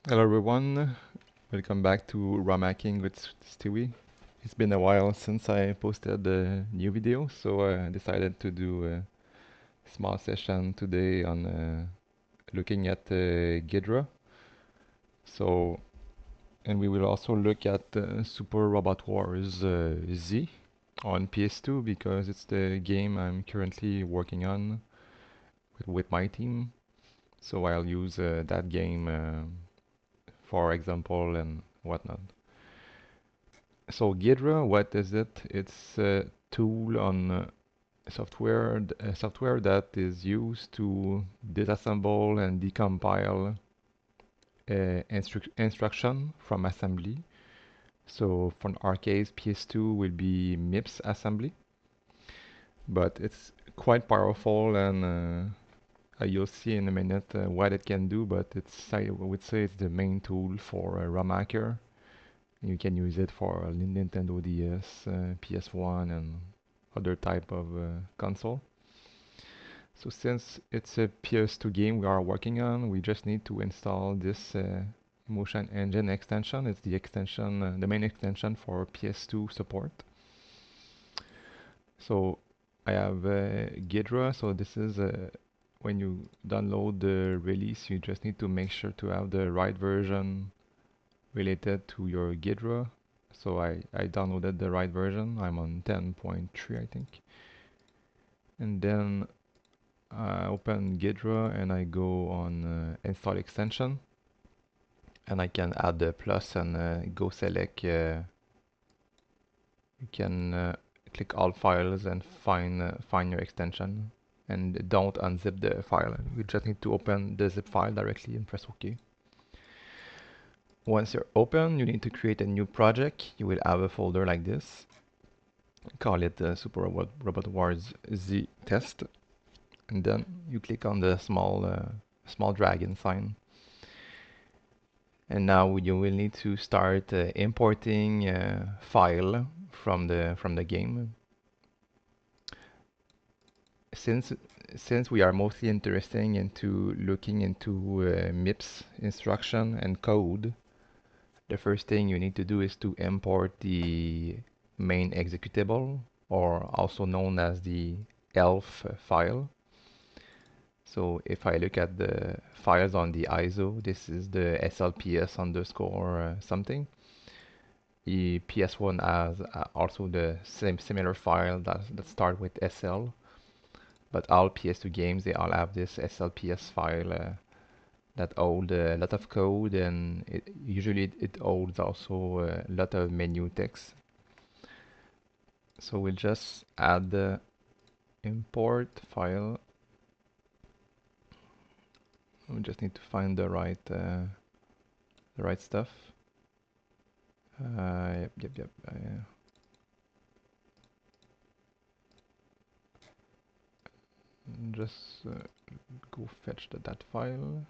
Hello everyone, welcome back to ROM hacking with Stewie. It's been a while since I posted a new video, so I decided to do a small session today on looking at Ghidra. So, and we will also look at Super Robot Wars Z on PS2 because it's the game I'm currently working on with my team. So I'll use that game for example and whatnot. So Ghidra, what is it? It's a tool on software that is used to disassemble and decompile instruction from assembly. So for our case, PS2 will be MIPS assembly, but it's quite powerful and you'll see in a minute what it can do. But I would say it's the main tool for a ROM hacker. You can use it for Nintendo DS, PS1, and other type of console. So since it's a PS2 game we are working on, we just need to install this Motion Engine extension. It's the extension, the main extension for PS2 support. So I have Ghidra. So this is when you download the release, you just need to make sure to have the right version related to your Ghidra. So I downloaded the right version. I'm on 10.3, I think. And then I open Ghidra and I go on install extension. And I can add the plus and go select. You can click all files and find your extension. And don't unzip the file. You just need to open the zip file directly and press OK. Once you're open, you need to create a new project. You will have a folder like this. Call it Super Robot Wars Z test, and then you click on the small dragon sign. And now you will need to start importing file from the game. Since we are mostly interested into looking into MIPS instruction and code, the first thing you need to do is to import the main executable, or also known as the ELF file. So if I look at the files on the ISO, this is the SLPS underscore something. The PS1 has also the same similar file that start with SL, but all PS2 games, they all have this SLPS file that hold a lot of code, and usually it holds also a lot of menu text. So we'll just add the import file. We just need to find the right stuff. Yep. Just go fetch that file.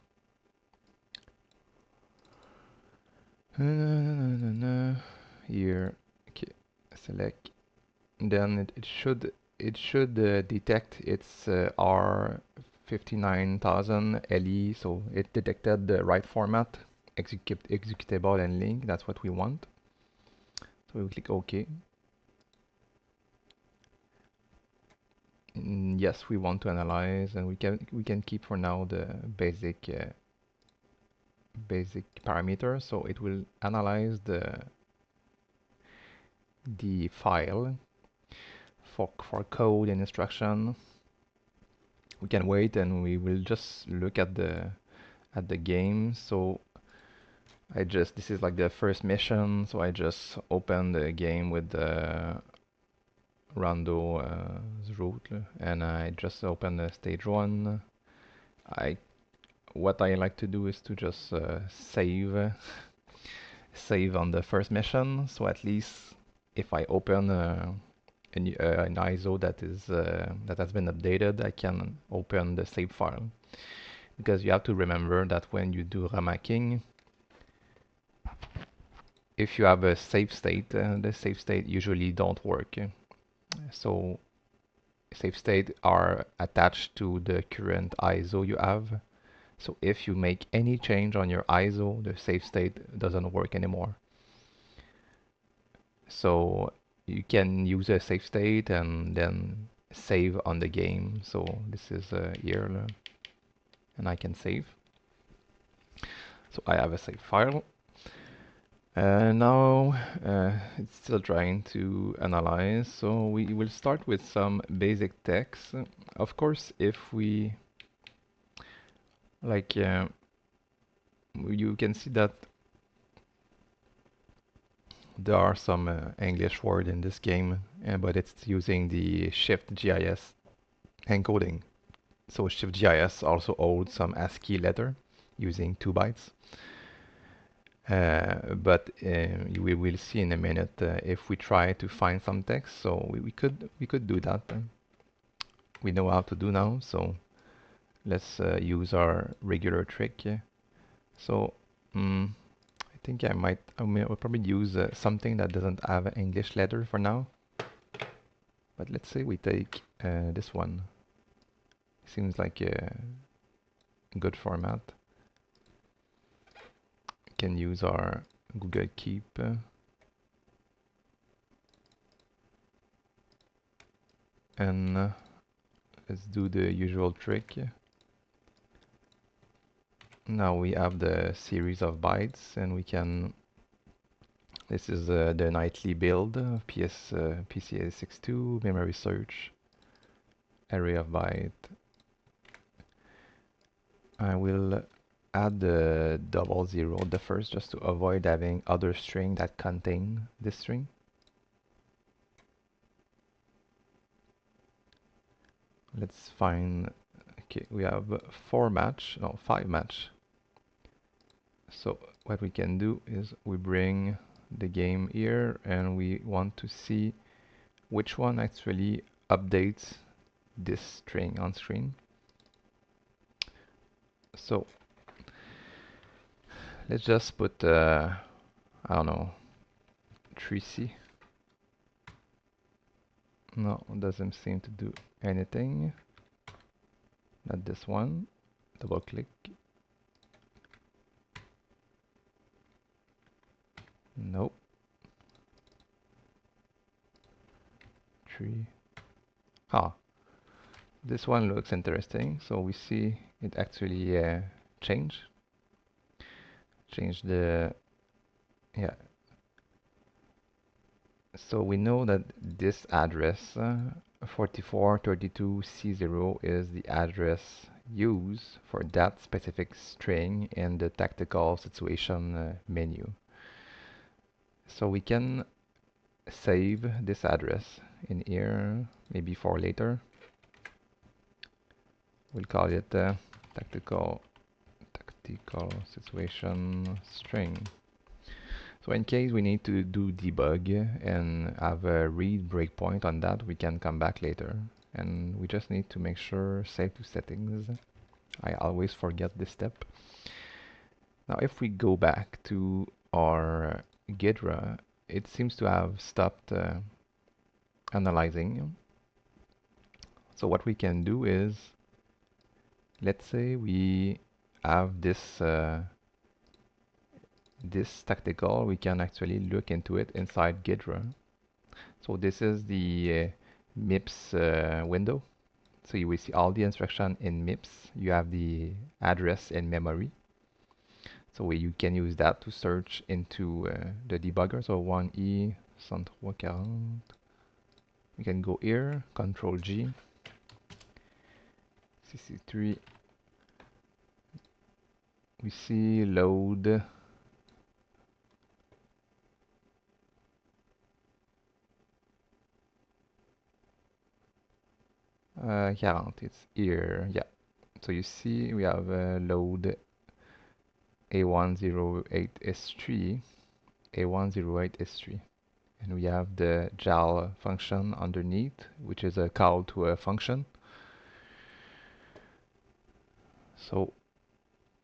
Here, okay, select. Then it should detect its R59000 LE, so it detected the right format, executable and link. That's what we want. So we click OK. Yes, we want to analyze, and we can keep for now the basic parameter. So it will analyze the file for code and instruction. We can wait, and we will just look at the game. So this is like the first mission, so I just open the game with the rando route, and I just open the stage 1. What I like to do is to just save on the first mission, so at least if I open an ISO that has been updated, I can open the save file. Because you have to remember that when you do RAM hacking, if you have a save state, the save state usually don't work. So save state are attached to the current ISO you have. So if you make any change on your ISO, the save state doesn't work anymore. So you can use a save state and then save on the game. So this is here, and I can save. So I have a save file. Now it's still trying to analyze. So we will start with some basic text. Of course, if we like, you can see that there are some English word in this game, but it's using the Shift GIS encoding. So Shift GIS also holds some ASCII letter using 2 bytes. But we will see in a minute if we try to find some text. So we could do that. We know how to do now. So let's use our regular trick. So I think I'll probably use something that doesn't have an English letter for now. But let's say we take this one. Seems like a good format. We can use our Google Keep. And let's do the usual trick. Now we have the series of bytes, and we can. This is the nightly build of PCA62 memory search array of byte. I will add the 00 the first, just to avoid having other string that contain this string. Let's find. Okay, we have 5 match. So what we can do is we bring the game here, and we want to see which one actually updates this string on screen. So let's just put I don't know, 3C. No, it doesn't seem to do anything. Not this one. Double click. Nope. 3. Ah, this one looks interesting. So we see it actually change the, yeah. So we know that this address 4432C0 is the address used for that specific string in the tactical situation menu. So we can save this address in here, maybe for later. We'll call it tactical situation string. So in case we need to do debug and have a read breakpoint on that, we can come back later. And we just need to make sure save to settings. I always forget this step. Now if we go back to our Ghidra, it seems to have stopped analyzing. So what we can do is, let's say we have this this tactical, we can actually look into it inside Ghidra. So this is the MIPS window. So you will see all the instruction in MIPS. You have the address in memory. So you can use that to search into the debugger. So 1E 10340. We can go here, Control G, CC3. We see load. 40, it's here, yeah. So you see we have load A108S3, A108S3. And we have the JAL function underneath, which is a call to a function. So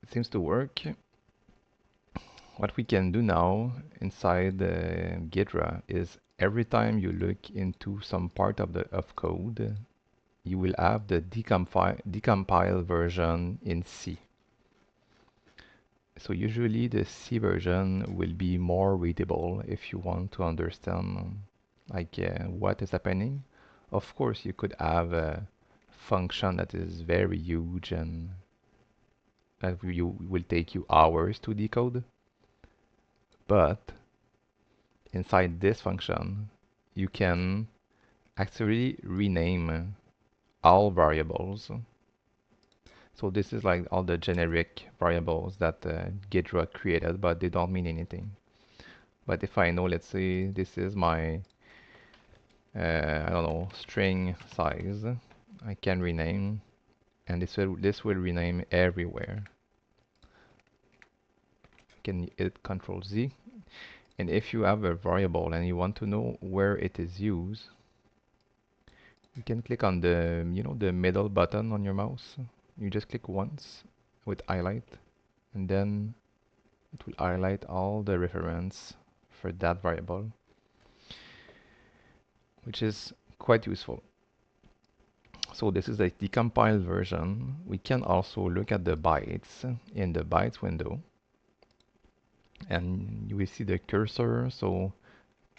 it seems to work. What we can do now inside the Ghidra is every time you look into some part of the code, you will have the decompile version in C. So usually the C version will be more readable if you want to understand what is happening. Of course, you could have a function that is very huge and that will take you hours to decode. But inside this function, you can actually rename all variables. So this is like all the generic variables that Ghidra created, but they don't mean anything. But if I know, let's say this is my, I don't know, string size, I can rename, and this will rename everywhere. I can hit Control Z, and if you have a variable and you want to know where it is used, you can click on the, the middle button on your mouse. You just click once with highlight, and then it will highlight all the reference for that variable, which is quite useful. So this is a decompiled version. We can also look at the bytes in the bytes window, and you will see the cursor. So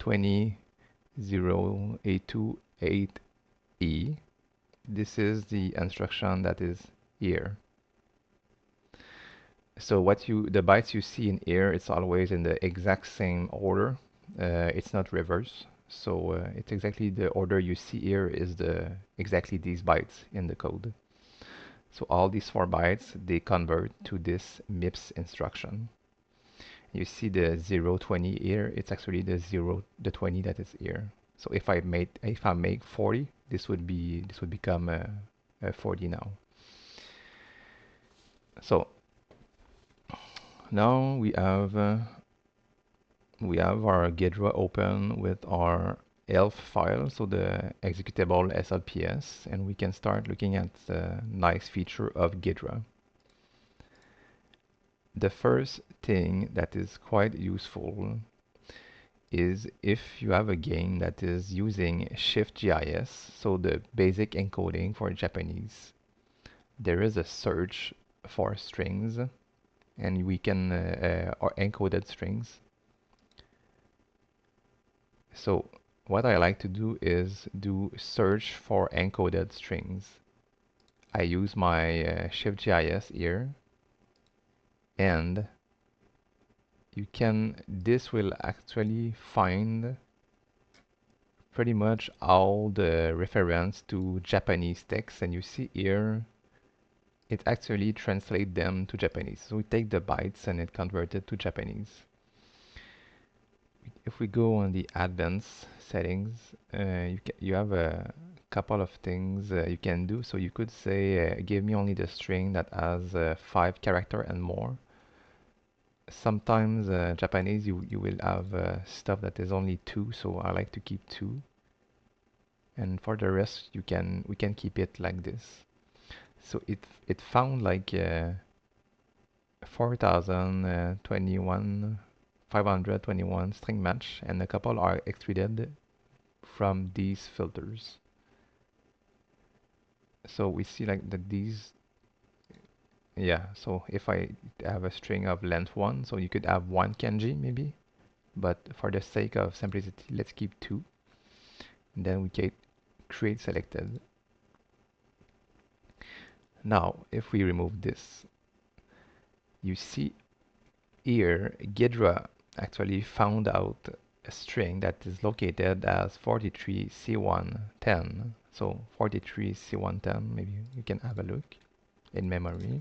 20082E. This is the instruction that is here. So the bytes you see in here, it's always in the exact same order. It's not reverse. So it's exactly the order you see here is exactly these bytes in the code. So all these 4 bytes, they convert to this MIPS instruction. You see the 020 here, it's actually the 20 that is here. So if I make 40, this would become a 40 now. So now we have our Ghidra open with our ELF file, so the executable SLPS, and we can start looking at the nice feature of Ghidra. The first thing that is quite useful is if you have a game that is using ShiftGIS, so the basic encoding for Japanese, there is a search for strings, and we can or encoded strings. So what I like to do is do search for encoded strings. I use my ShiftGIS here, and this will actually find pretty much all the reference to Japanese text, and you see here it actually translates them to Japanese. So we take the bytes and it converts it to Japanese. If we go on the advanced settings, you have a couple of things you can do. So you could say, give me only the string that has 5 characters and more. Sometimes Japanese you will have stuff that is only 2, so I like to keep 2. And for the rest we can keep it like this. So it found like 4021 521 string match, and a couple are extruded from these filters. So we see like that these, yeah, so if I have a string of length 1, so you could have 1 kanji maybe, but for the sake of simplicity, let's keep 2. And then we can create selected. Now, if we remove this, you see here, Ghidra actually found out a string that is located as 43C110. So 43C110, maybe you can have a look in memory.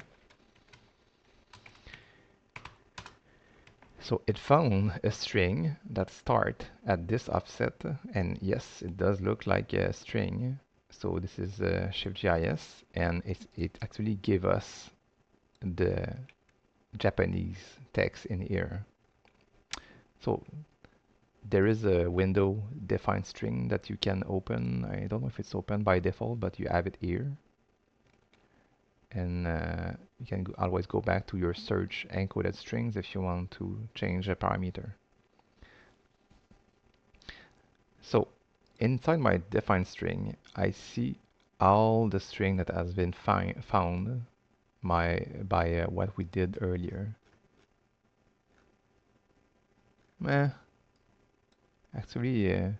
So it found a string that starts at this offset, and yes, it does look like a string. So this is ShiftGIS, and it actually gave us the Japanese text in here. So there is a window defined string that you can open. I don't know if it's open by default, but you have it here. And you can always go back to your search encoded strings if you want to change a parameter. So inside my defined string, I see all the string that has been found by what we did earlier. Eh, actually,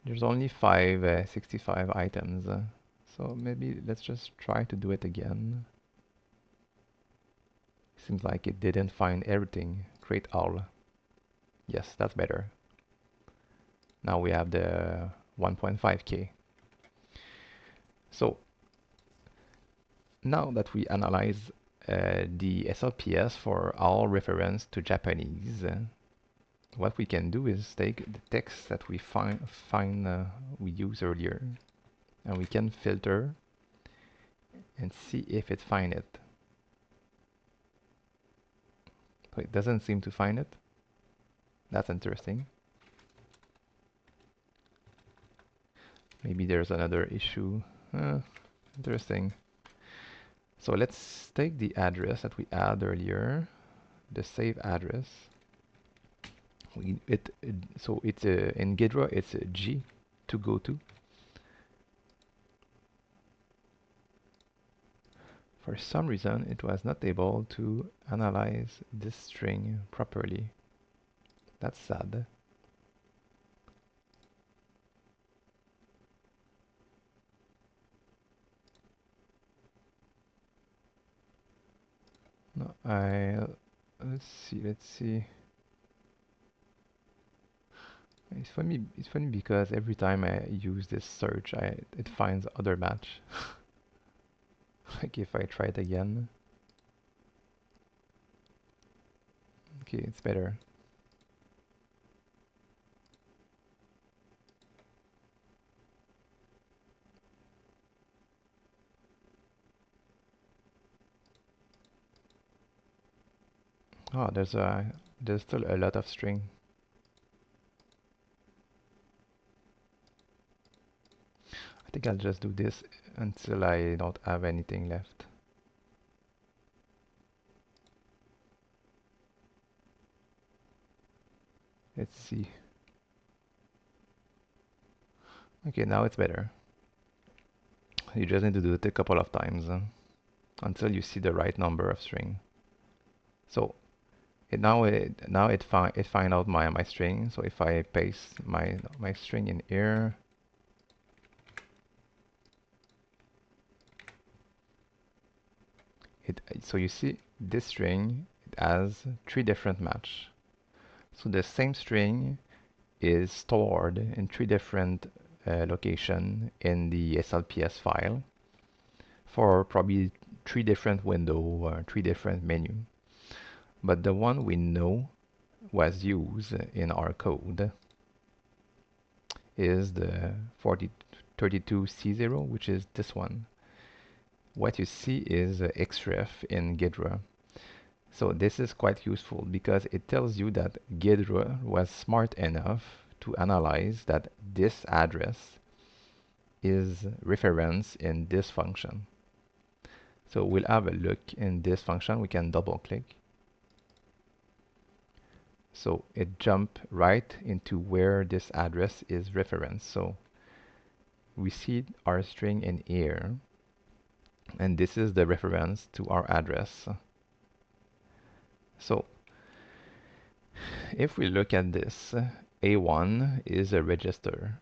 there's only 65 items. So maybe let's just try to do it again. Seems like it didn't find everything. Create all. Yes, that's better. Now we have the 1.5K. So now that we analyze the SLPS for all reference to Japanese, what we can do is take the text that we we used earlier, and we can filter and see if it find it. So it doesn't seem to find it. That's interesting. Maybe there's another issue. Interesting. So let's take the address that we had earlier, the save address. So it's in Ghidra it's a G to go to. For some reason it was not able to analyze this string properly. That's sad. No, let's see. It's funny because every time I use this search, it finds other match. Like if I try it again. Okay, it's better. Oh, there's still a lot of string. I think I'll just do this until I don't have anything left. Let's see. Okay, now it's better. You just need to do it a couple of times until you see the right number of string. So it find out my string. So if I paste my string in here, so you see this string it has 3 different match. So the same string is stored in 3 different location in the SLPS file for probably 3 different window or 3 different menu. But the one we know was used in our code is the 4032C0, which is this one. What you see is xref in Ghidra. So this is quite useful because it tells you that Ghidra was smart enough to analyze that this address is reference in this function. So we'll have a look in this function. We can double click. So it jump right into where this address is referenced. So we see our string in here, and this is the reference to our address. So if we look at this, A1 is a register.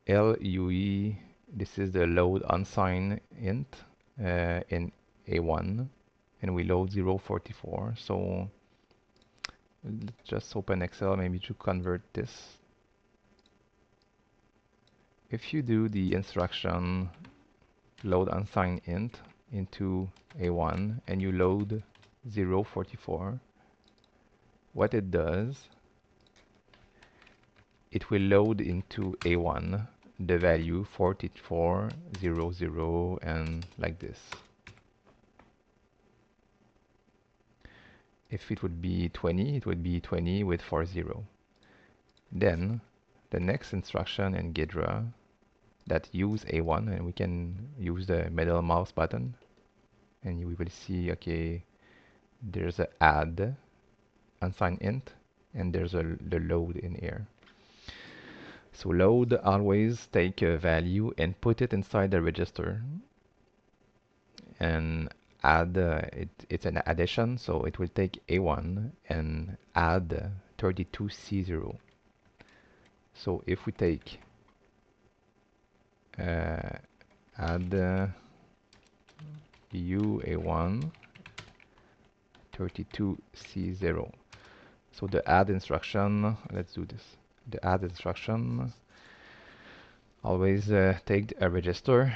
LUE, this is the load unsigned int in A1, and we load 044. So let's just open Excel maybe to convert this. If you do the instruction load unsigned int into A1 and you load 044, what it does, it will load into A1 the value 4400 and like this. If it would be 20, it would be 20 with 40. Then the next instruction in Ghidra that use A1, and we can use the middle mouse button, and we will see, okay, there's a add unsigned int, and there's the load in here. So load always take a value and put it inside the register, and add, it's an addition, so it will take A1 and add 32C0. So if we take add U A1 32C0. So the add instruction, let's do this. The add instruction always take a register,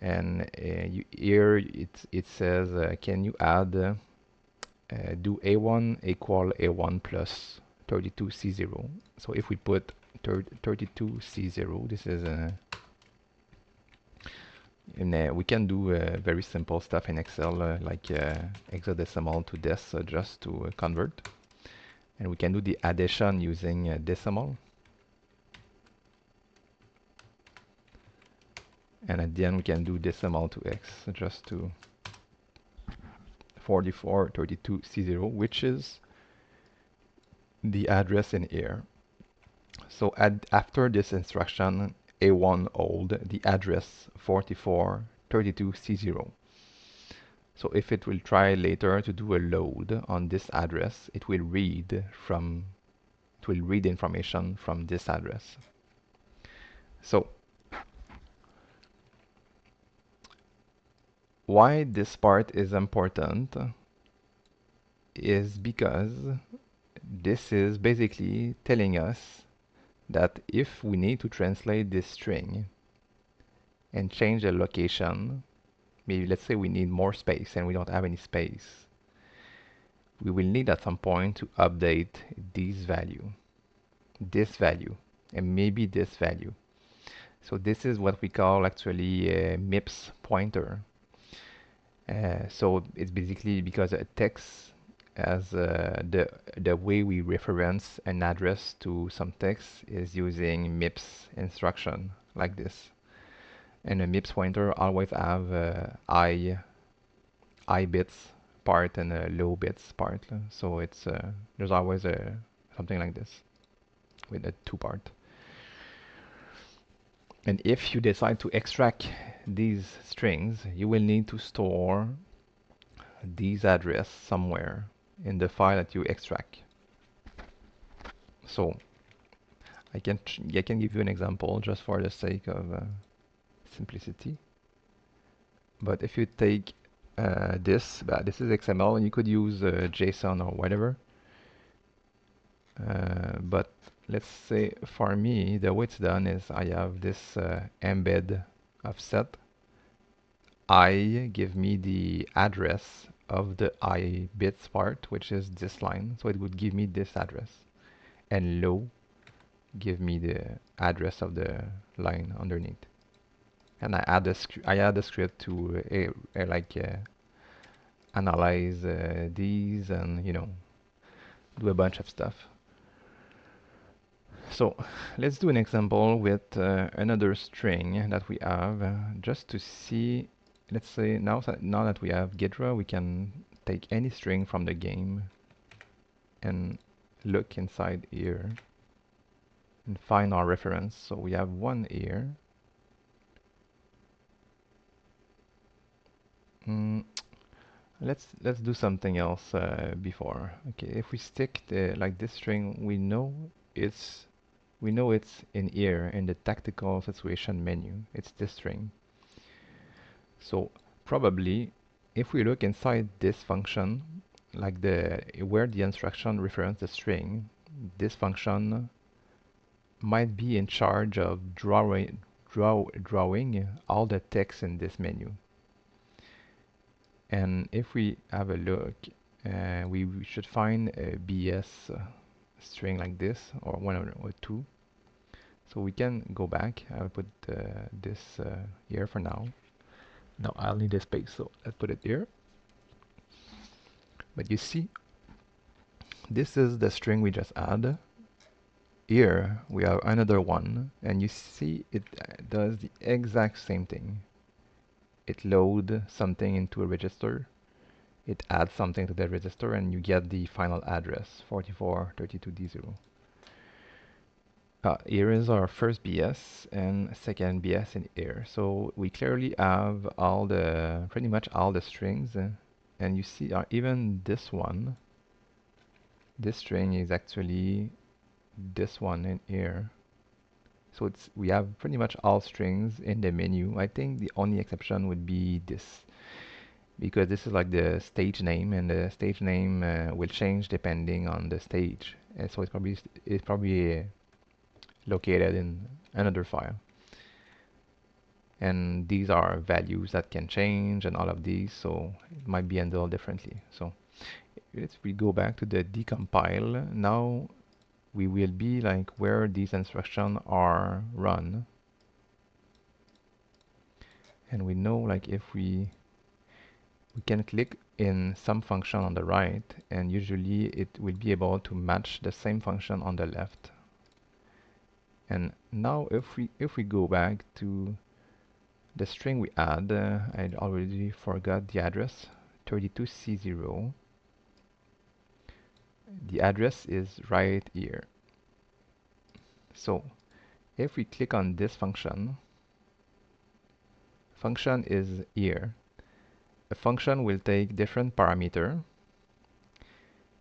and here it says can you add do A1 equal A1 plus 32C0. So if we put 32C0, this is we can do very simple stuff in Excel like hexadecimal to dec just to convert, and we can do the addition using decimal, and at the end we can do decimal to x just to 4432C0, which is the address in here. So after this instruction, A1 hold the address 4432C0. So if it will try later to do a load on this address, it will read information from this address. So why this part is important is because this is basically telling us that if we need to translate this string and change the location, maybe let's say we need more space and we don't have any space, we will need at some point to update this value, and maybe this value. So this is what we call actually a MIPS pointer. So it's basically because a text as the way we reference an address to some text is using MIPS instruction like this. And a MIPS pointer always have high bits part and a low bits part. So it's there's always something like this with a two part. And if you decide to extract these strings, you will need to store these address somewhere in the file that you extract. So I can give you an example just for the sake of simplicity. But if you take this is XML, and you could use JSON or whatever. But let's say for me, the way it's done is I have this embed offset. I give me the address of the I bits part, which is this line. So it would give me this address. And low give me the address of the line underneath. And I add a script to analyze these and do a bunch of stuff. So let's do an example with another string that we have just to see. Let's say now that we have Ghidra, we can take any string from the game and look inside here and find our reference. So we have one here. Let's do something else before. Okay, if we stick like this string, we know it's in here in the tactical situation menu. It's this string. So probably if we look inside this function, like where the instruction reference the string, this function might be in charge of drawing all the text in this menu. And if we have a look, we should find a BS string like this, or one or two. So we can go back. I'll put this here for now. Now I'll need a space, so let's put it here. But you see, this is the string we just add. Here we have another one, and you see it does the exact same thing. It loads something into a register, it adds something to the register, and you get the final address 4432D0. Here is our first BS and second BS in here. So we clearly have pretty much all the strings, and you see even this string is actually this one in here. So we have pretty much all strings in the menu. I think the only exception would be this, because this is like the stage name, and the stage name will change depending on the stage. And so it's probably located in another file. And these are values that can change and all of these, so it might be handled differently. So if we go back to the decompile, now we will be like where these instructions are run. And we know like if we can click in some function on the right, and usually it will be able to match the same function on the left. And now if we go back to the string we add, I already forgot the address, 32C0. The address is right here. So if we click on this function is here. A function will take different parameter,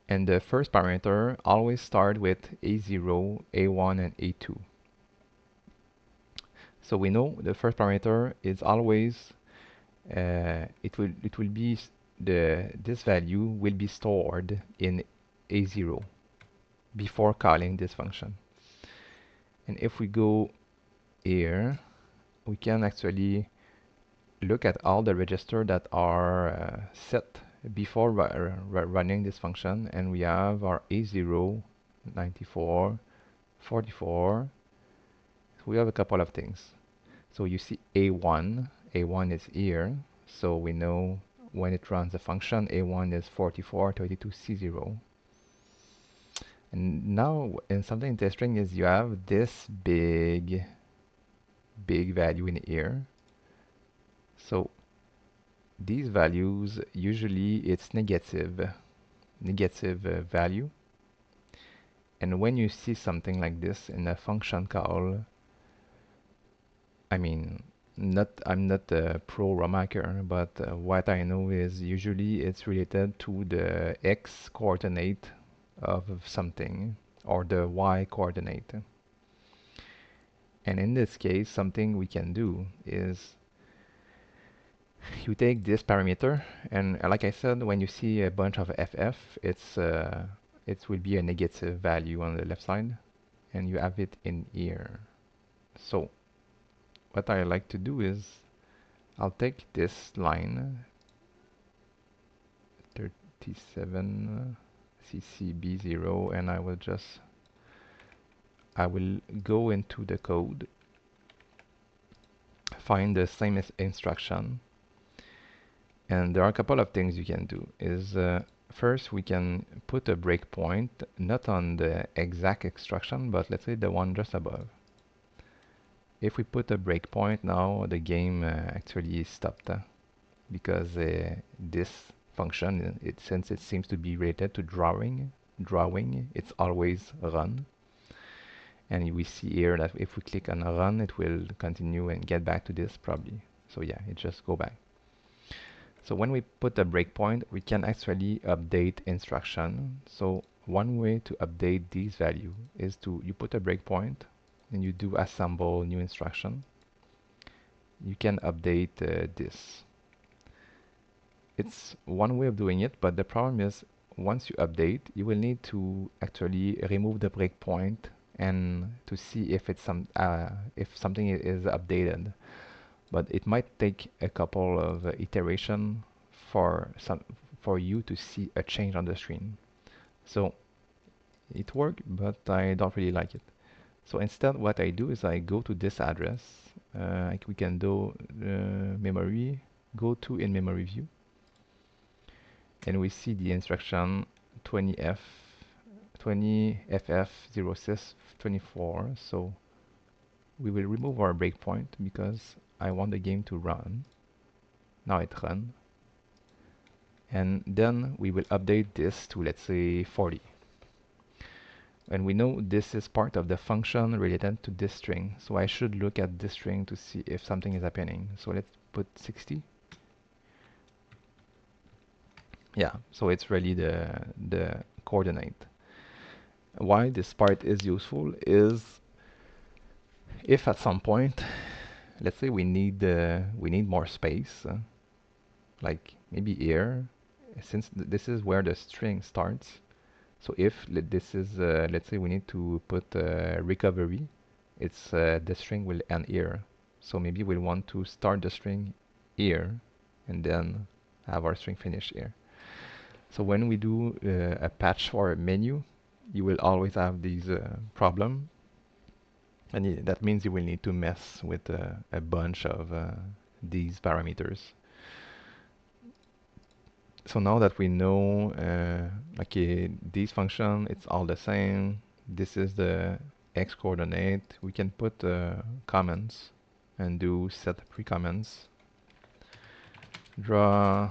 and the first parameter always start with A0, A1, and A2. So we know the first parameter is always it will be this value will be stored in A0 before calling this function. And if we go here, we can actually look at all the registers that are set before running this function, and we have our A0, 94, 44. So we have a couple of things. So you see A1 is here, so we know when it runs the function A1 is 4432C0. And now, and something interesting is you have this big value in here. So these values, usually it's negative value. And when you see something like this in a function call, I mean, I'm not a pro ROM hacker, but what I know is usually it's related to the x coordinate of something or the y coordinate. And in this case, something we can do is you take this parameter, and like I said, when you see a bunch of FF, it will be a negative value on the left side, and you have it in here. So what I like to do is I'll take this line 37 CCB0, and I will go into the code, find the same instruction, and there are a couple of things you can do. First, we can put a breakpoint not on the exact instruction, but let's say the one just above. If we put a breakpoint now, the game actually stopped because this function, since it seems to be related to drawing, it's always run. And we see here that if we click on run, it will continue and get back to this probably. So yeah, it just go back. So when we put a breakpoint, we can actually update instruction. So one way to update these value is you put a breakpoint and you do assemble new instruction. You can update this. It's one way of doing it, but the problem is once you update, you will need to actually remove the breakpoint and to see if if something is updated. But it might take a couple of iteration for you to see a change on the screen. So it worked, but I don't really like it. So instead, what I do is I go to this address. We can do memory, go to in memory view, and we see the instruction 20FF0624. So we will remove our breakpoint because I want the game to run. Now it runs. And then we will update this to, let's say, 40. And we know this is part of the function related to this string. So I should look at this string to see if something is happening. So let's put 60. Yeah, so it's really the coordinate. Why this part is useful is if at some point, let's say we need more space, like maybe here, since this is where the string starts. So if this is, let's say we need to put recovery, it's the string will end here. So maybe we'll want to start the string here and then have our string finish here. So when we do a patch or a menu, you will always have these problem, and that means you will need to mess with a bunch of these parameters. So now that we know, okay, these function, it's all the same. This is the x coordinate. We can put comments and do set pre-comments. Draw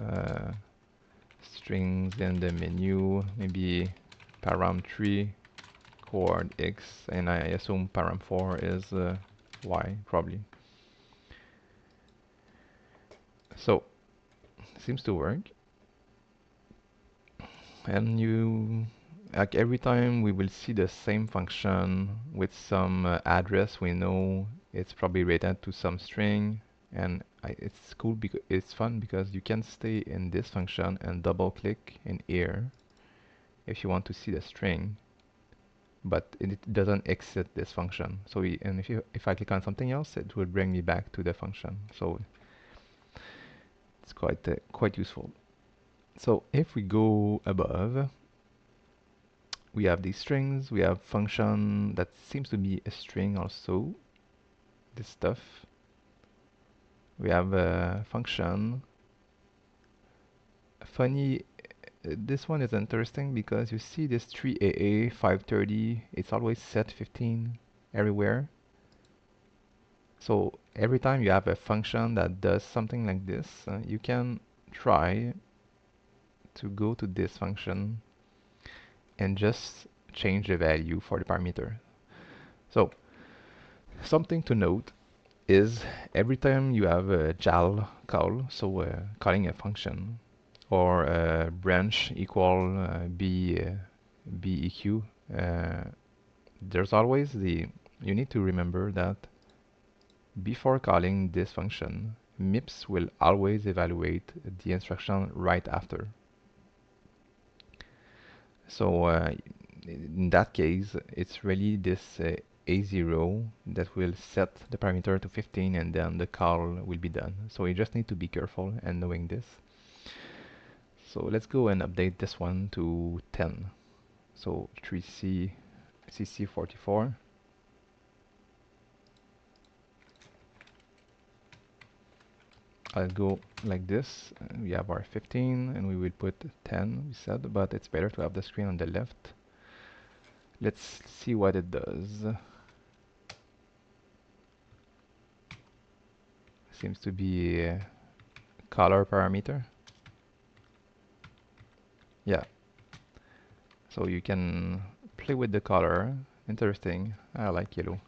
uh, strings in the menu, maybe param3 coord x, and I assume param4 is y, probably. So, seems to work. And you, like every time we will see the same function with some address, we know it's probably related to some string, and it's cool because it's fun because you can stay in this function and double click in here if you want to see the string, but it doesn't exit this function. So and if I click on something else, it will bring me back to the function. So it's quite useful. So if we go above, we have these strings, we have function that seems to be a string also, this stuff. We have a function. Funny, this one is interesting because you see this 3AA 530, it's always set 15 everywhere. So every time you have a function that does something like this, you can try to go to this function and just change the value for the parameter. So something to note is every time you have a JAL call, so calling a function, or a branch equal BEQ, there's always you need to remember that before calling this function, MIPS will always evaluate the instruction right after. So in that case, it's really this A0 that will set the parameter to 15 and then the call will be done. So you just need to be careful and knowing this. So let's go and update this one to 10. So 3C CC44. I'll go like this. We have our 15 and we will put 10, we said, but it's better to have the screen on the left. Let's see what it does. Seems to be a color parameter. Yeah. So you can play with the color. Interesting. I like yellow.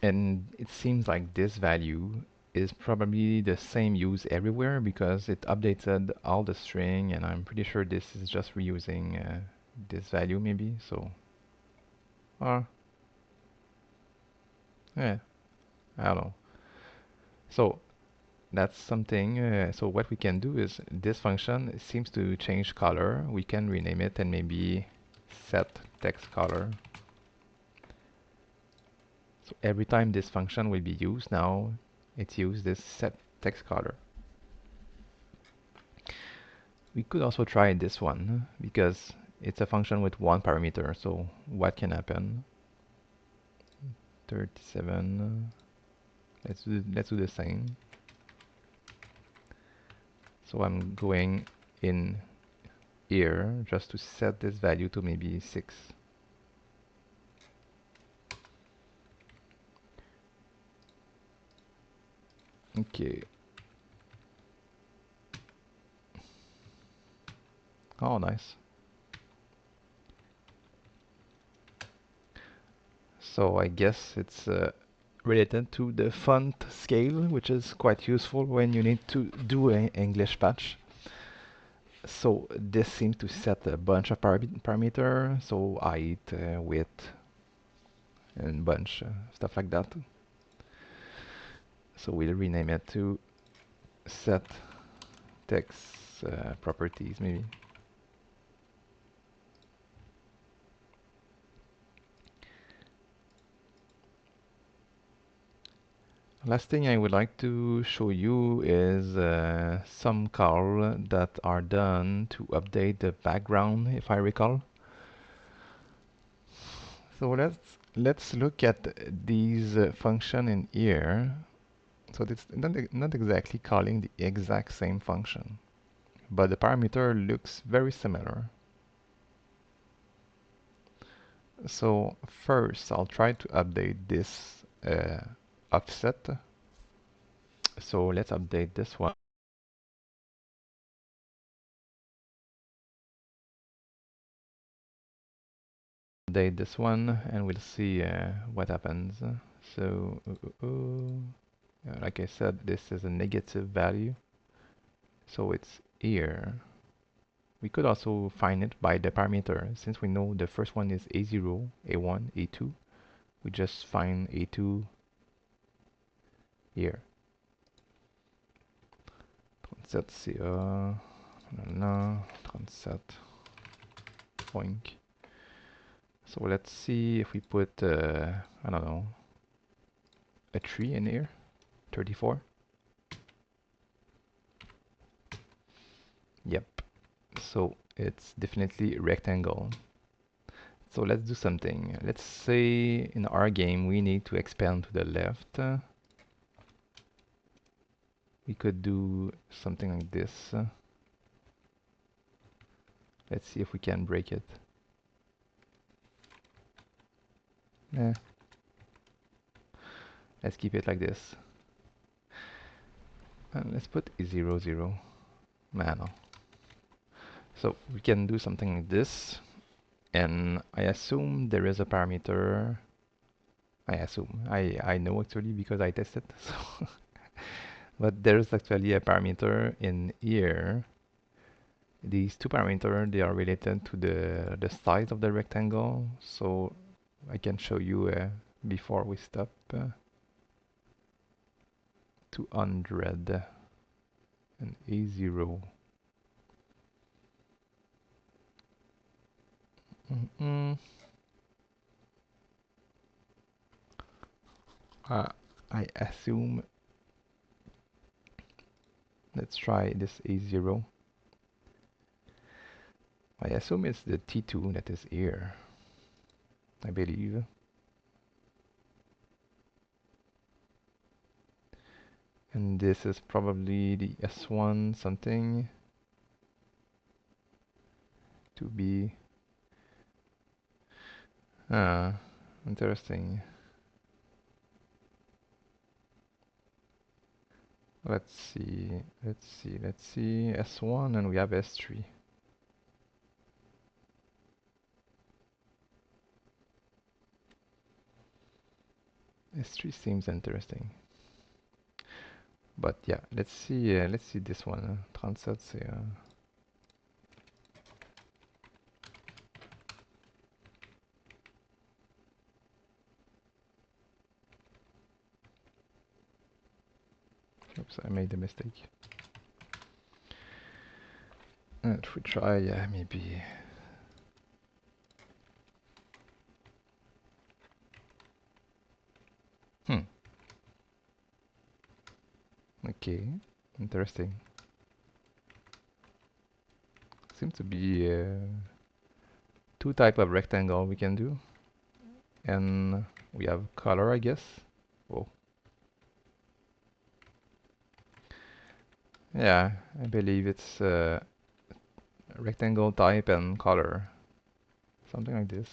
And it seems like this value is probably the same use everywhere because it updated all the string, and I'm pretty sure this is just reusing this value maybe. So, uh, yeah, I don't know. So that's something. So what we can do is this function seems to change color. We can rename it and maybe set text color. So every time this function will be used now, it's used this set text color. We could also try this one because it's a function with one parameter. So what can happen? 37. Let's do the same. So I'm going in here just to set this value to maybe 6. Okay. Oh, nice. So I guess it's related to the font scale, which is quite useful when you need to do an English patch. So this seems to set a bunch of parameter, so height, width, and bunch stuff like that. So we'll rename it to set text properties maybe. Last thing I would like to show you is some call that are done to update the background, if I recall. So let's look at these function in here. So it's not exactly calling the exact same function, but the parameter looks very similar. So first I'll try to update this offset. So let's update this one. Update this one and we'll see what happens. So like I said, this is a negative value, so it's here. We could also find it by the parameter. Since we know the first one is A0, A1, A2, we just find A2 here. Set CA, no, set point. So let's see if we put, I don't know, a 3 in here, 34. Yep, so it's definitely rectangle. So let's do something. Let's say in our game we need to expand to the left. We could do something like this. Let's see if we can break it. Eh. Let's keep it like this. And let's put A0, 0. Man. So we can do something like this. And I assume there is a parameter. I know actually because I tested. So but there's actually a parameter in here. These two parameters, they are related to the size of the rectangle. So I can show you before we stop. 200 and A0. I assume, let's try this A0. I assume it's the T2 that is here, I believe. And this is probably the S1 something to be. Ah, interesting. Let's see. S1 and we have S3. S3 seems interesting. But yeah, let's see this one. 37, c'est oops, I made a mistake. If we try, maybe. Okay, interesting. Seems to be two type of rectangle we can do, and we have color, I guess. Oh, yeah, I believe it's rectangle type and color, something like this.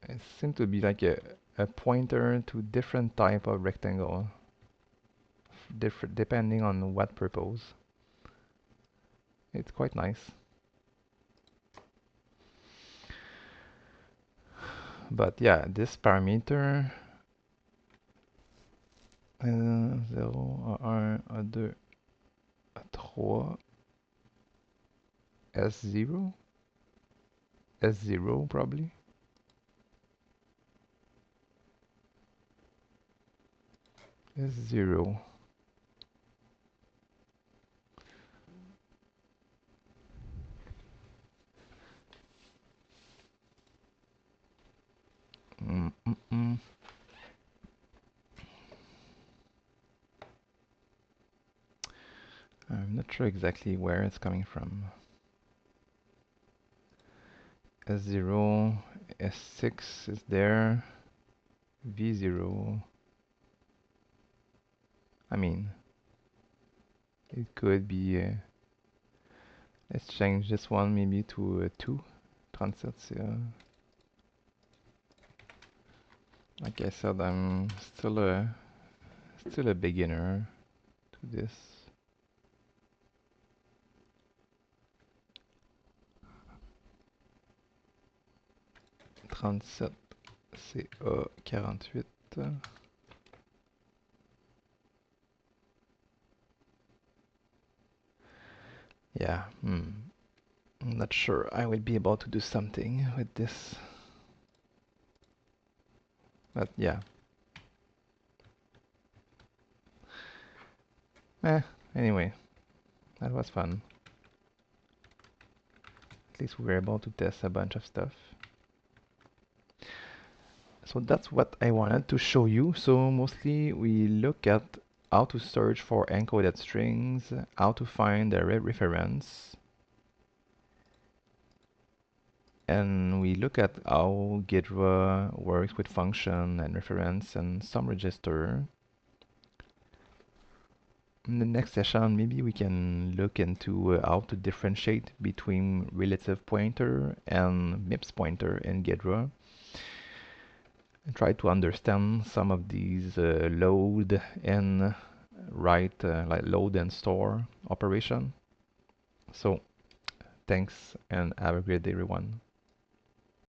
It seems to be like a pointer to different type of rectangle, different depending on what purpose. It's quite nice. But yeah, this parameter 0, A1, A2, A3, S0, S0 probably. S0. Mm -mm -mm. I'm not sure exactly where it's coming from. S0, S6 is there. V0. I mean, it could be. Let's change this one maybe to 2. 37. Like I said, I'm still a beginner to this. Trente-sept CA 48. Yeah, I'm not sure I will be able to do something with this. But yeah. Anyway, that was fun. At least we were able to test a bunch of stuff. So that's what I wanted to show you. So mostly we look at how to search for encoded strings, how to find the reference, and we look at how Ghidra works with function and reference and some register. In the next session, maybe we can look into how to differentiate between relative pointer and MIPS pointer in Ghidra, and try to understand some of these load and write, like load and store operation. So thanks and have a great day, everyone.